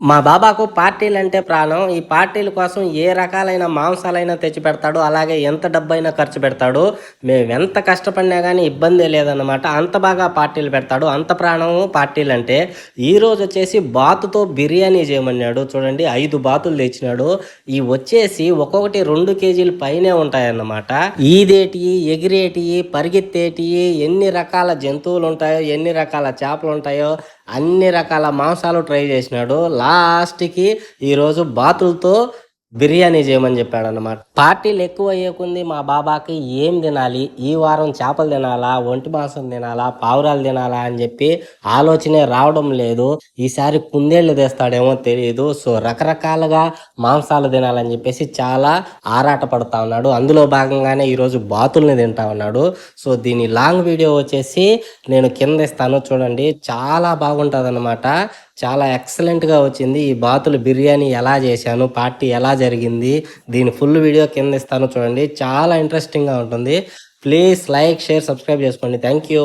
మా బాబాకు పార్టీలంటే ప్రాణం. ఈ పార్టీల కోసం ఏ రకాలైన మాంసాలైనా తెచ్చిపెడతాడు. అలాగే ఎంత డబ్బైనా ఖర్చు పెడతాడు. మేమెంత కష్టపడినా గానీ ఇబ్బందే లేదన్నమాట. అంత బాగా పార్టీలు పెడతాడు. అంత ప్రాణము పార్టీలంటే. ఈరోజొచ్చేసి బాతుతో బిర్యానీ చేయమన్నాడు. చూడండి 5 బాతులు తెచ్చినాడు. ఇవి వచ్చేసి ఒక్కొక్కటి 2 కేజీల పైనే ఉంటాయన్నమాట. ఈదేటియి, ఎగిరేటియి, పరిగెత్తేటియి, ఎన్ని రకాల జంతువులుంటాయో, ఎన్ని రకాల చేపలుంటాయో అన్ని రకాల మాంసాలు ట్రై చేసినాడు. లాస్ట్‌కి ఈరోజు బాతులతో బిర్యానీ చేయమని చెప్పాడన్నమాట. పార్టీలు ఎక్కువ అయ్యేకొంది మా బాబాకి ఏం తినాలి, ఈ వారం చేపలు తినాలా, ఒంటి మాంసం తినాలా, పావురాలు తినాలా అని చెప్పి ఆలోచనే రావడం లేదు. ఈసారి కుందేళ్ళు తెస్తాడేమో తెలియదు. సో రకరకాలుగా మాంసాలు తినాలని చెప్పేసి చాలా ఆరాట పడతా ఉన్నాడు. అందులో భాగంగానే ఈరోజు బాతుల్ని తింటా ఉన్నాడు. సో దీని లాంగ్ వీడియో వచ్చేసి నేను కింద ఇస్తాను చూడండి. చాలా బాగుంటుందన్నమాట. చాలా ఎక్సలెంట్‌గా వచ్చింది. ఈ బాతుల బిర్యానీ ఎలా చేశాను, పార్టీ ఎలా జరిగింది, దీని ఫుల్ వీడియో కింద ఇస్తాను చూడండి. చాలా ఇంట్రెస్టింగ్‌గా ఉంటుంది. ప్లీజ్ లైక్, షేర్, సబ్స్క్రైబ్ చేసుకోండి. Thank you.